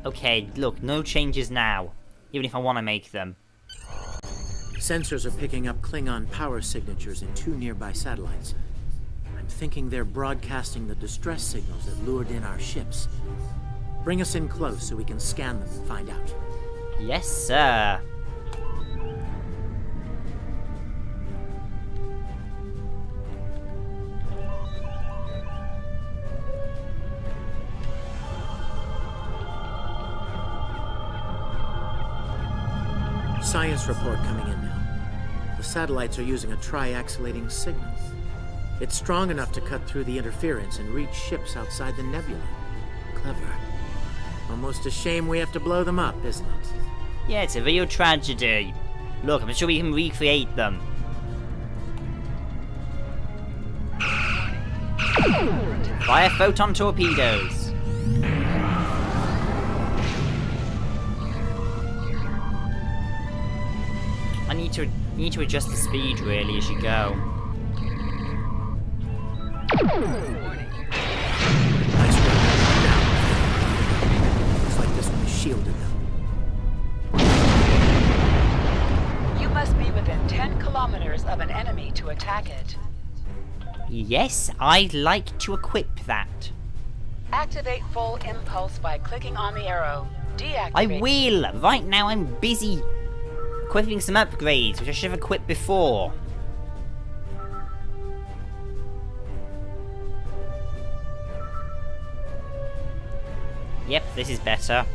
Okay, look, no changes now. Even if I want to make them. Sensors are picking up Klingon power signatures in 2 nearby satellites. I'm thinking they're broadcasting the distress signals that lured in our ships. Bring us in close so we can scan them and find out. Yes, sir. Science report coming in now. The satellites are using a triaxulating signal. It's strong enough to cut through the interference and reach ships outside the nebula. Clever. Almost a shame we have to blow them up, isn't it? Yeah, it's a real tragedy. Look, I'm sure we can recreate them. Fire photon torpedoes. You need to adjust the speed really as you go. Nice work. Looks like this one is shielded now. You must be within 10 kilometers of an enemy to attack it. Yes, I'd like to equip that. Activate full impulse by clicking on the arrow. Deactivate. I will! Right now I'm busy equipping some upgrades, which I should have equipped before. Yep, this is better.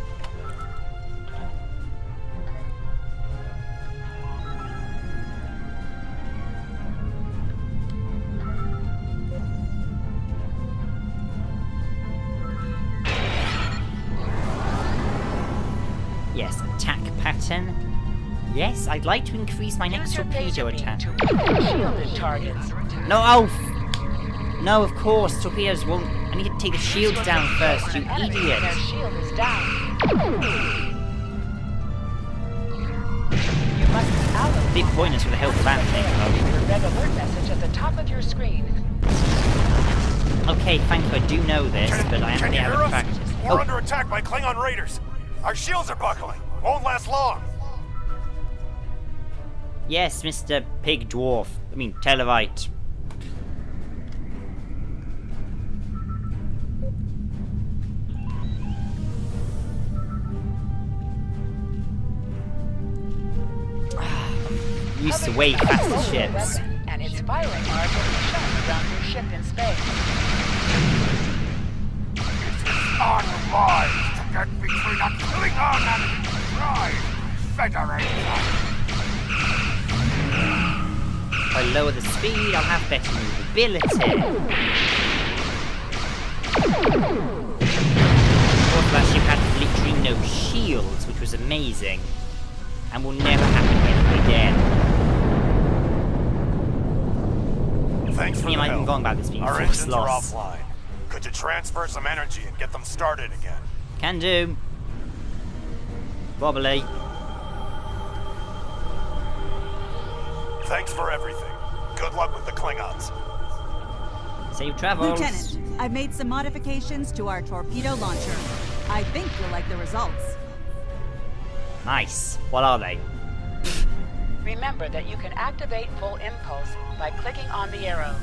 Yes, attack pattern. Yes, I'd like to increase my next torpedo attack. Shielded targets. No, oh! No, of course, torpedoes won't. I need to take the shields down first, you idiot! Their shield is down. You must be out of Bit pointless with the help of that thing, though. your red alert message at the top of your screen. Okay, thank you, I do know this, but I haven't had a practice. We're under attack by Klingon raiders. Our shields are buckling. Won't last long. Yes, Mr. Pig Dwarf. I mean, Tellarite. Used to way faster ships. And its firing arm will be shown around your ship in space. Unwise to get between a Klingon and its pride, Federation. If I lower the speed, I'll have better movability. Of course, that ship had literally no shields, which was amazing. And will never happen again. Thanks for the I help. haven't gone about this being Our force engines are loss. offline. Could you transfer some energy and get them started again? Can do. Probably. Thanks for everything. Good luck with the Klingons. Safe travels. Lieutenant, I've made some modifications to our torpedo launcher. I think you'll like the results. Nice. What are they? Remember that you can activate full impulse by clicking on the arrow.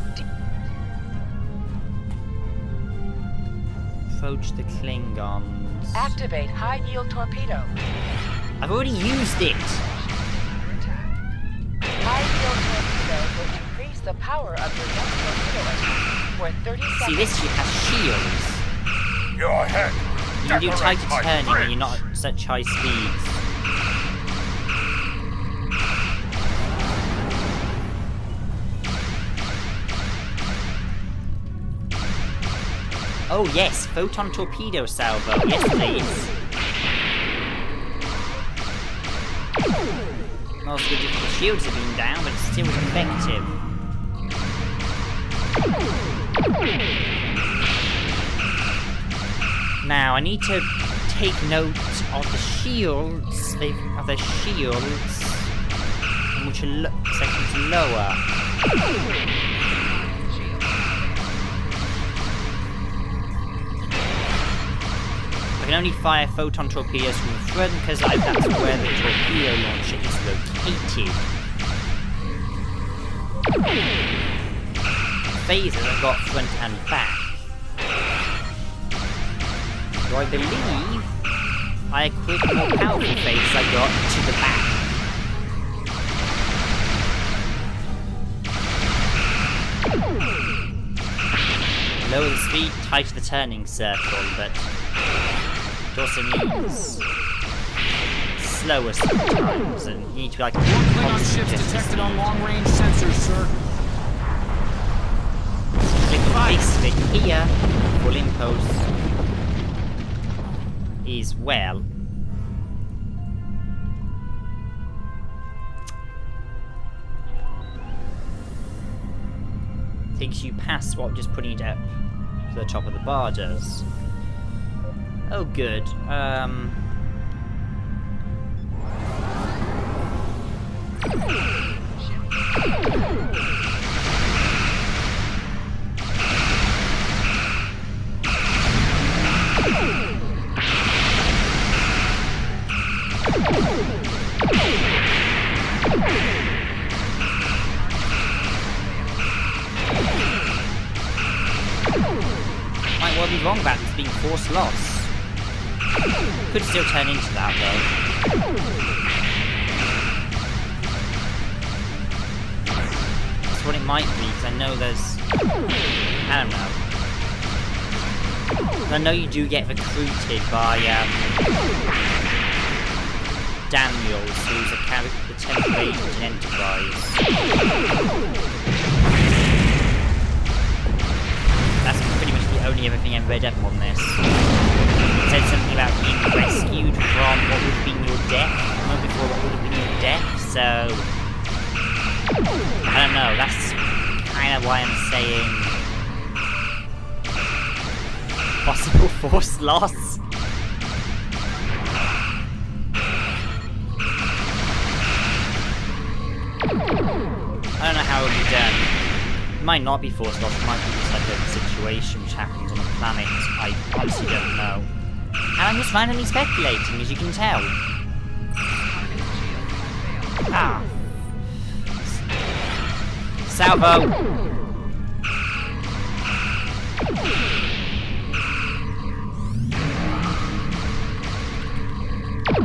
Approach the Klingons. Activate high-yield torpedo. I've already used it. High-yield torpedo will increase the power of your next torpedo attack for 30 seconds. See, this ship has shields. Your head. You can do tighter Decorate my turning when bridge. you're not at such high speeds. Oh yes, photon torpedo salvo. Yes, please. Not as good if the shields have been down, but it's still effective. Now I need to take note of the shields. Of their shields, which are sections lower. I can only fire photon torpedoes from the front because that's where the torpedo launcher is located. Phasers I've got front and back. So I believe I equipped the more powerful phasers I got to the back. Lower the speed, tighter the turning circle, but it also means slower sometimes, and you need to be like Klingon ships detected on long-range sensors, sir. click this thing here, full impulse, is well. Takes you past what just putting it up to the top of the bar does. Oh, good. Might well be wrong about this being forced loss. Could still turn into that though. That's what it might be, because I know there's... I don't know. I know you do get recruited by Daniels, who's a temporary agent in Enterprise. That's pretty much the only other thing I've read up on this. It said something about being rescued from what would have been your death, not before what would have been your death, so... I don't know, that's kind of why I'm saying... possible force loss? I don't know how it would be done. It might not be force loss, it might be just like a situation which happens on the planet. I honestly don't know. And I'm just randomly speculating, as you can tell. Ah. Salvo!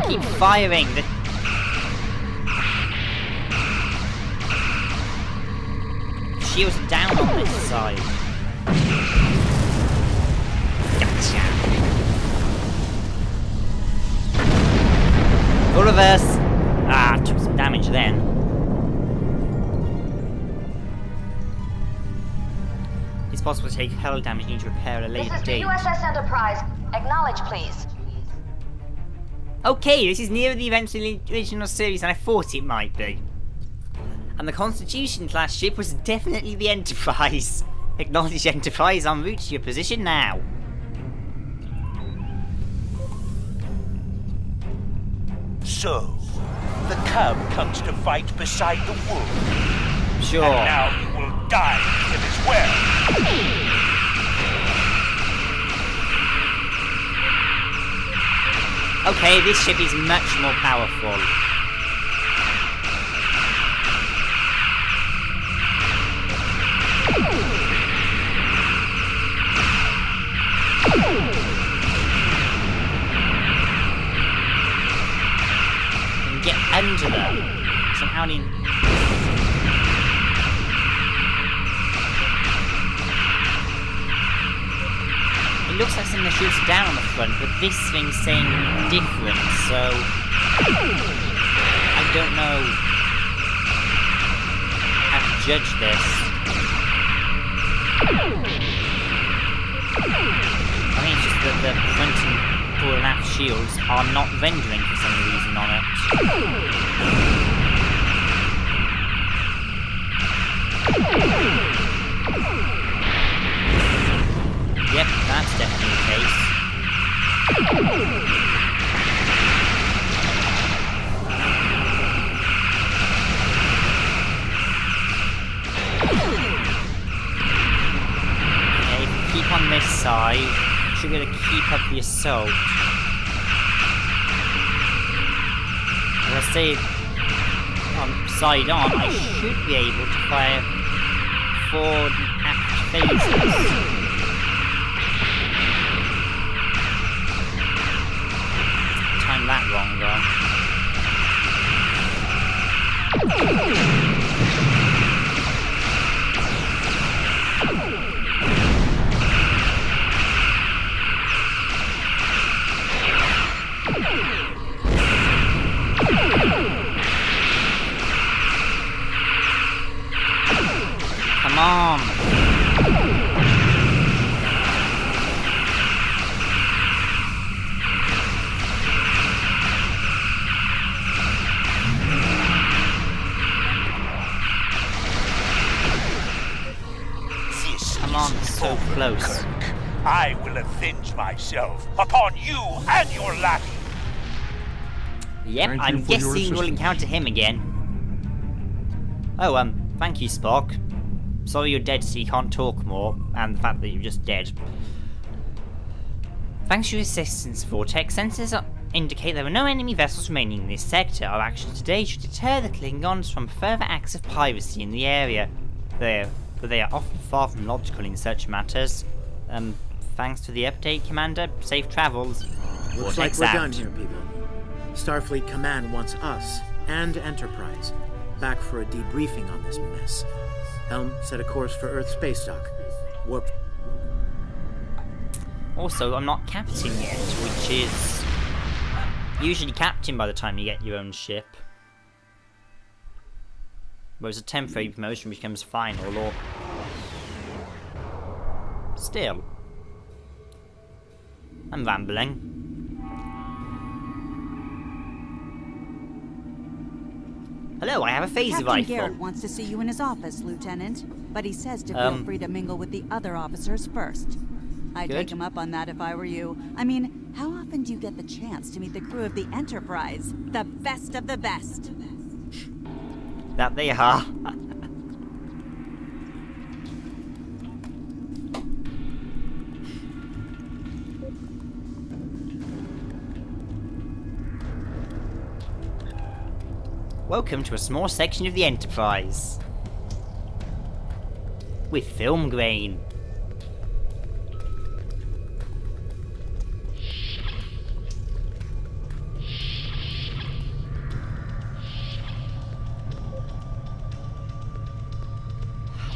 Keep firing! The shields are down on this side. Gotcha! Full reverse! Ah, took some damage then. It's possible to take hull damage, you need to repair at a later This is the date. USS Enterprise. Acknowledge, please. Okay, this is nearer the events in the original series than I thought it might be. And the Constitution-class ship was definitely the Enterprise. Acknowledge Enterprise en route to your position now. So, the cub comes to fight beside the wolf. Sure. And now you will die with him as well. Okay, this ship is much more powerful. And get under them. Somehow in... It looks like some of the shields are down on the front, but this thing's saying different, so... I don't know how to judge this. I think it's just that the front and fore and aft shields are not rendering for some reason on it. Yep, that's definitely the case. Okay, if we keep on this side, should be able to keep up the assault. As I say, side on, I should be able to fire forward and aft phases. Time that wrong though. Come on! Come on, so close. I will avenge myself upon you and your lackey. Yep, Thank you I'm for your guessing we'll assistance. encounter him again. Oh, thank you, Spock. Sorry you're dead so you can't talk more, and the fact that you're just dead. Thanks for your assistance, Vortex. Sensors indicate there are no enemy vessels remaining in this sector. Our action today should deter the Klingons from further acts of piracy in the area. But they are often far from logical in such matters. Thanks to the update, Commander. Safe travels. Looks like Vortex we're out. done here, people. Starfleet Command wants us and Enterprise back for a debriefing on this mess. Helm, set a course for Earth space dock. Warp. Also, I'm not captain yet, which is usually captain by the time you get your own ship. Whereas a temporary promotion becomes final, or... Still. I'm rambling. Hello, I have a phaser Captain rifle. Garrett wants to see you in his office, Lieutenant. But he says to feel free to mingle with the other officers first. I'd Good. take him up on that if I were you. I mean, how often do you get the chance to meet the crew of the Enterprise? The best of the best. That they are. Welcome to a small section of the Enterprise. With film grain.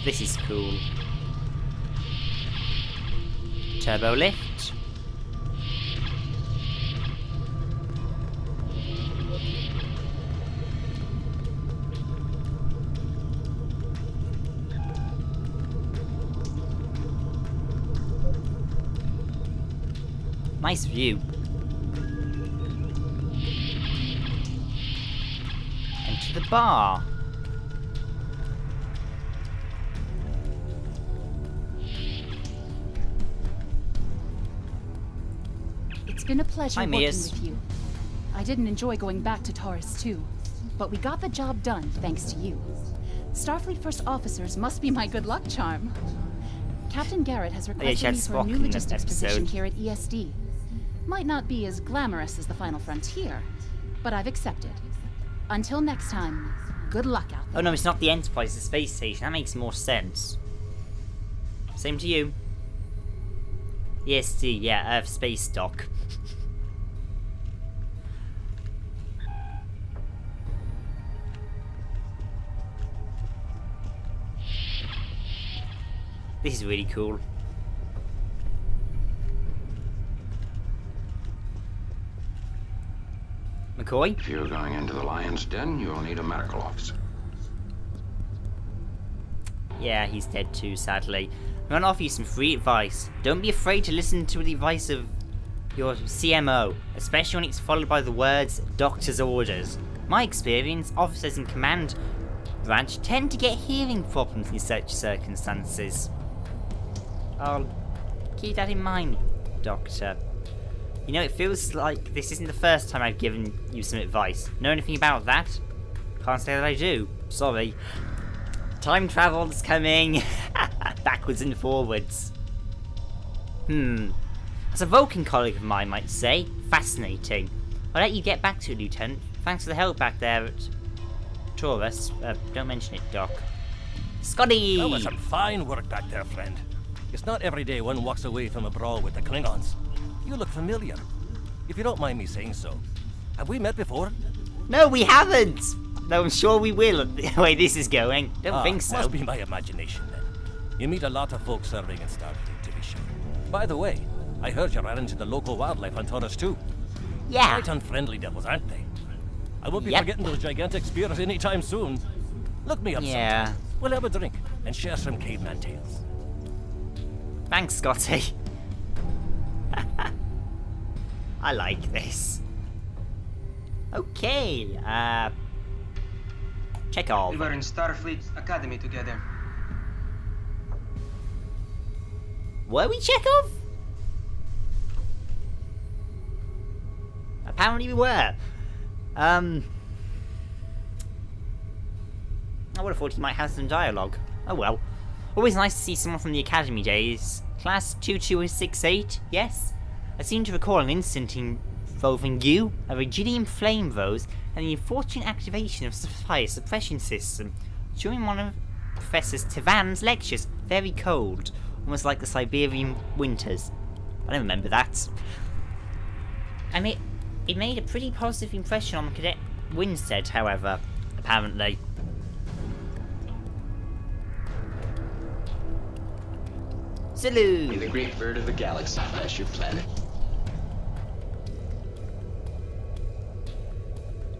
This is cool. Turbo lift. Nice view. Enter the bar. It's been a pleasure Hi, working Mias. with you. I didn't enjoy going back to Taurus too, but we got the job done thanks to you. Starfleet First Officers must be my good luck charm. Captain Garrett has she requested had me for a Spock new in this logistics position episode. here at ESD. Might not be as glamorous as the Final Frontier, but I've accepted. Until next time, good luck out there. Oh no, it's not the Enterprise, the space station. That makes more sense. Same to you. ESD, yeah, Earth space dock. This is really cool. McCoy? If you're going into the lion's den, you'll need a medical officer. Yeah, he's dead too, sadly. I'm gonna offer you some free advice. Don't be afraid to listen to the advice of your CMO, especially when it's followed by the words doctor's orders. My experience, officers in command branch tend to get hearing problems in such circumstances. I'll keep that in mind, Doctor. You know, it feels like this isn't the first time I've given you some advice. Know anything about that? Can't say that I do. Sorry. Time travel's coming. Backwards and forwards. As a Vulcan colleague of mine might say, fascinating. I'll let you get back to it, Lieutenant. Thanks for the help back there at Taurus. Don't mention it, Doc. Scotty! That was some fine work back there, friend. It's not every day one walks away from a brawl with the Klingons. You look familiar. If you don't mind me saying so. Have we met before? No, we haven't! Though I'm sure we will, the way this is going. Don't think so. Must be my imagination, then. You meet a lot of folks serving in Starfleet, to be sure. By the way, I heard you ran into the local wildlife on Taurus too. Yeah. Quite unfriendly devils, aren't they? I won't be forgetting those gigantic spears anytime soon. Look me up sometime. We'll have a drink and share some caveman tales. Thanks, Scotty. I like this. Okay, Chekhov. We were in Starfleet Academy together. Were we Chekhov? Apparently we were. I would have thought he might have some dialogue. Oh well. Always nice to see someone from the Academy days. Class 2268, yes? I seem to recall an incident involving you, a Rigidium flame rose, and the unfortunate activation of the fire suppression system during one of Professor Tivan's lectures. Very cold, almost like the Siberian winters. I don't remember that. It made a pretty positive impression on Cadet Winstead, however, apparently. Salute! May the great bird of the galaxy bless your planet.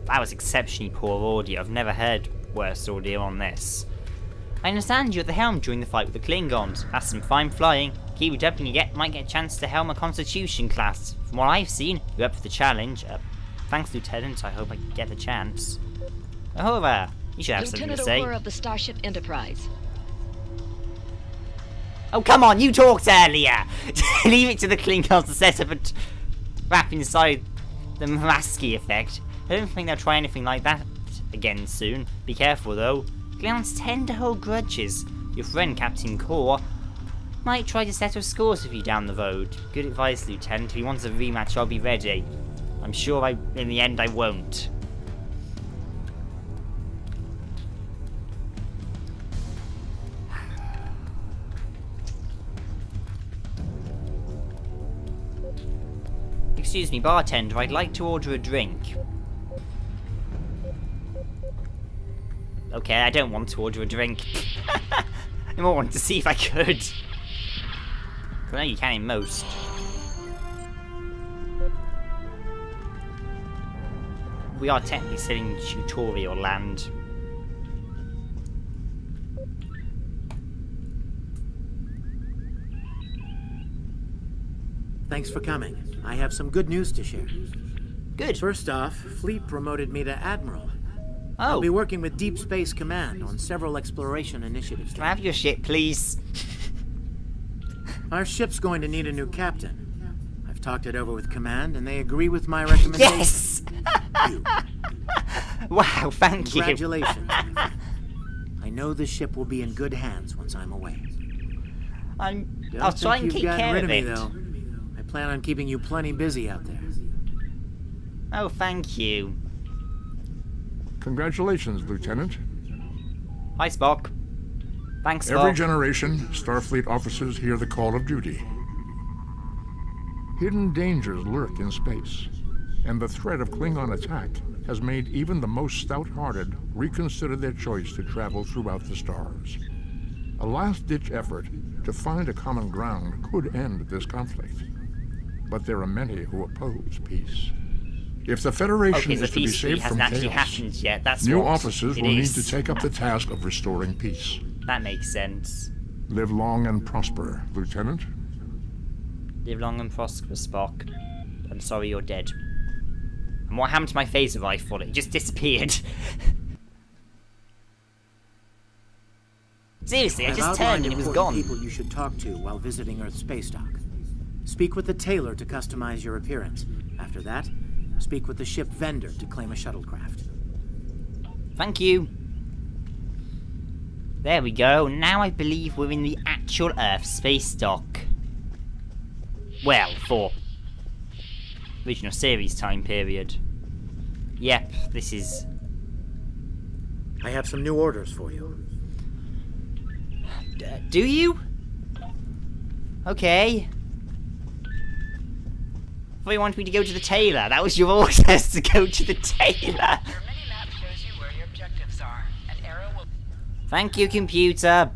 That was exceptionally poor audio. I've never heard worse audio on this. I understand you're at the helm during the fight with the Klingons. That's some fine flying. Kiwi definitely might get a chance to helm a Constitution class. From what I've seen, you're up for the challenge. Thanks, Lieutenant. I hope I get the chance. Uhura, you should have something to say. Lieutenant Uhura of the Starship Enterprise. Oh, come on, you talked earlier! Leave it to the Klingons to set up a trap inside the Muraski effect. I don't think they'll try anything like that again soon. Be careful, though. Klingons tend to hold grudges. Your friend, Captain Core, might try to settle scores with you down the road. Good advice, Lieutenant. If he wants a rematch, I'll be ready. I'm sure in the end I won't. Excuse me, bartender, I'd like to order a drink. Okay, I don't want to order a drink. I more wanted to see if I could. I know you can in most. We are technically still in tutorial land. Thanks for coming. I have some good news to share. Good. First off, Fleet promoted me to Admiral. Oh. I'll be working with Deep Space Command on several exploration initiatives. Can I have your ship, please? Our ship's going to need a new captain. I've talked it over with Command, and they agree with my recommendation. Yes! Wow, thank you. Congratulations. I know the ship will be in good hands once I'm away. I'll try and keep care of it. Though. I plan on keeping you plenty busy out there. Oh, thank you. Congratulations, Lieutenant. Hi, Spock. Thanks, Spock. Every generation, Starfleet officers hear the call of duty. Hidden dangers lurk in space, and the threat of Klingon attack has made even the most stout-hearted reconsider their choice to travel throughout the stars. A last-ditch effort to find a common ground could end this conflict, but there are many who oppose peace. If the Federation is to be saved from chaos, new officers will need to take up the task of restoring peace. That makes sense. Live long and prosper, Lieutenant. Live long and prosper, Spock. I'm sorry you're dead. And what happened to my phaser rifle? It just disappeared. Seriously, I just turned and it was gone. People you should talk to while visiting Earth Space Dock. Speak with the tailor to customize your appearance. After that, speak with the ship vendor to claim a shuttlecraft. Thank you. There we go. Now I believe we're in the actual Earth Space Dock. Well, for original series time period. Yep, this is... I have some new orders for you. Do you? Okay. I thought you wanted me to go to the tailor. That was your orders, to go to the tailor. Your mini-map shows you where your objectives are. An arrow will... Thank you, computer.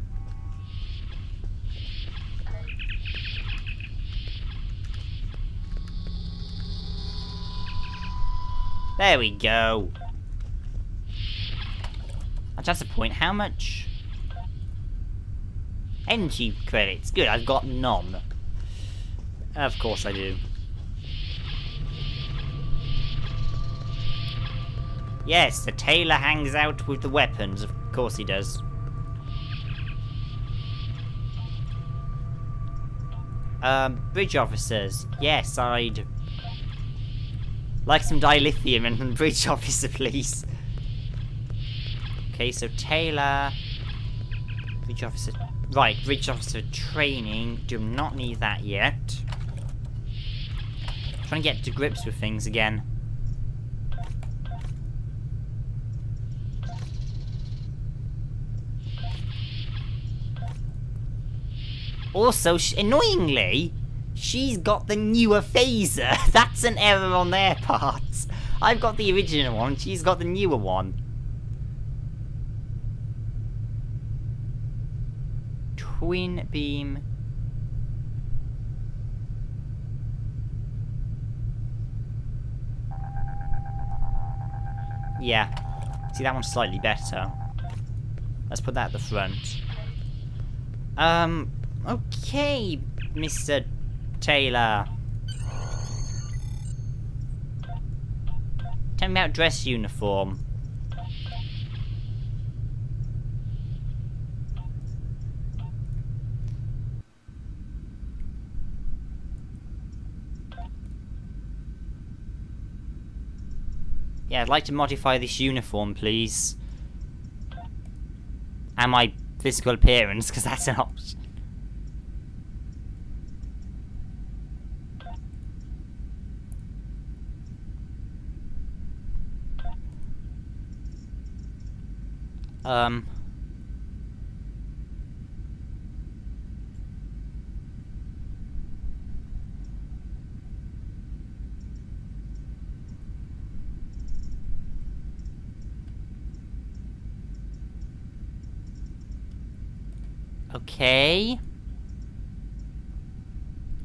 There we go. That's the point. How much? Energy credits. Good, I've got none. Of course I do. Yes, the tailor hangs out with the weapons. Of course he does. Bridge officers. Yes, I'd like some dilithium and bridge officer, please. Okay, so tailor, bridge officer. Right, bridge officer training. Do not need that yet. Trying to get to grips with things again. Also, annoyingly, she's got the newer phaser. That's an error on their part. I've got the original one, she's got the newer one. Twin beam. Yeah. See, that one's slightly better. Let's put that at the front. Okay, Mr. Taylor. Tell me about dress uniform. Yeah, I'd like to modify this uniform, please. And my physical appearance, because that's an option. Okay.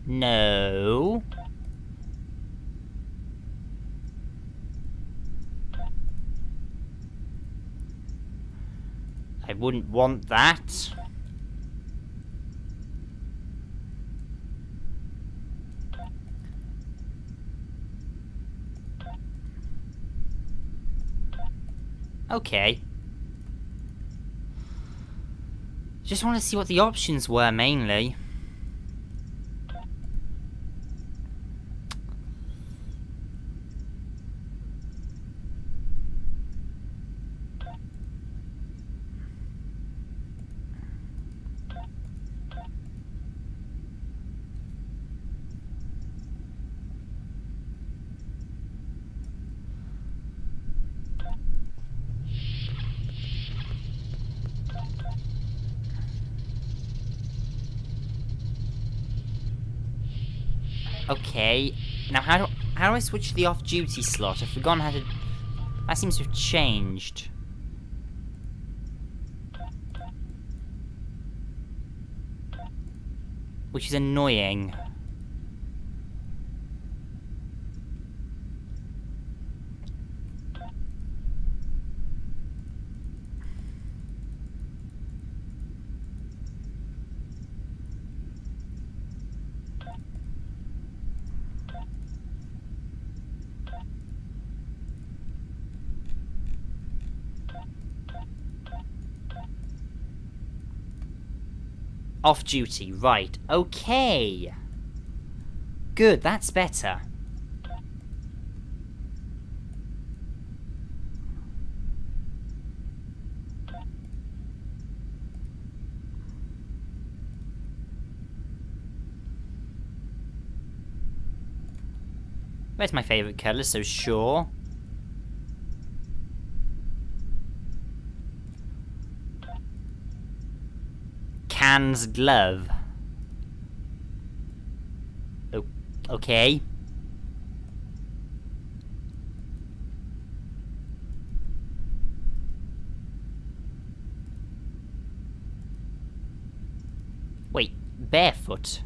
No. I wouldn't want that. Okay. Just want to see what the options were, mainly. Okay, now how do I switch the off-duty slot? I've forgotten how to... That seems to have changed. Which is annoying. Off duty, right. Okay. Good, that's better. Red's my favourite colour, so sure. Can's glove. Oh, okay. Wait, barefoot?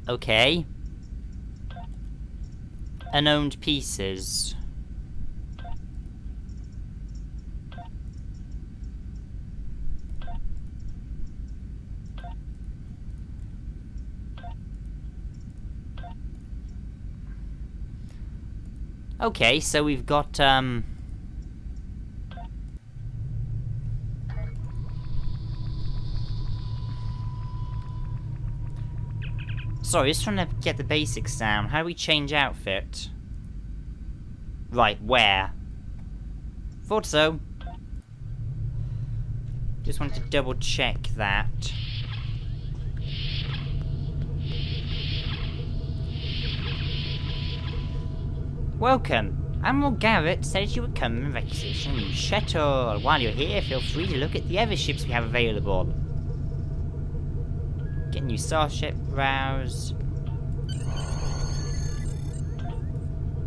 Okay. Unowned pieces. Okay, so we've got, sorry, just trying to get the basics down. How do we change outfit? Right, where? Thought so. Just wanted to double check that. Welcome. Admiral Garrett said you would come and requisition a new shuttle. While you're here, feel free to look at the other ships we have available. Get new Starship, browse.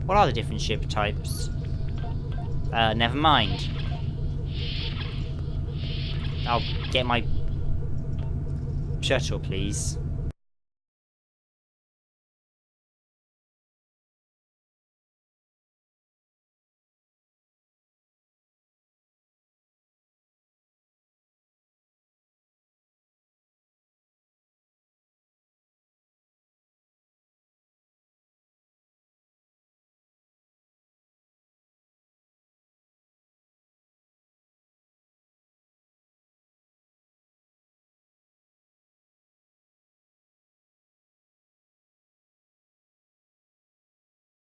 What are the different ship types? Never mind. I'll get my shuttle, please.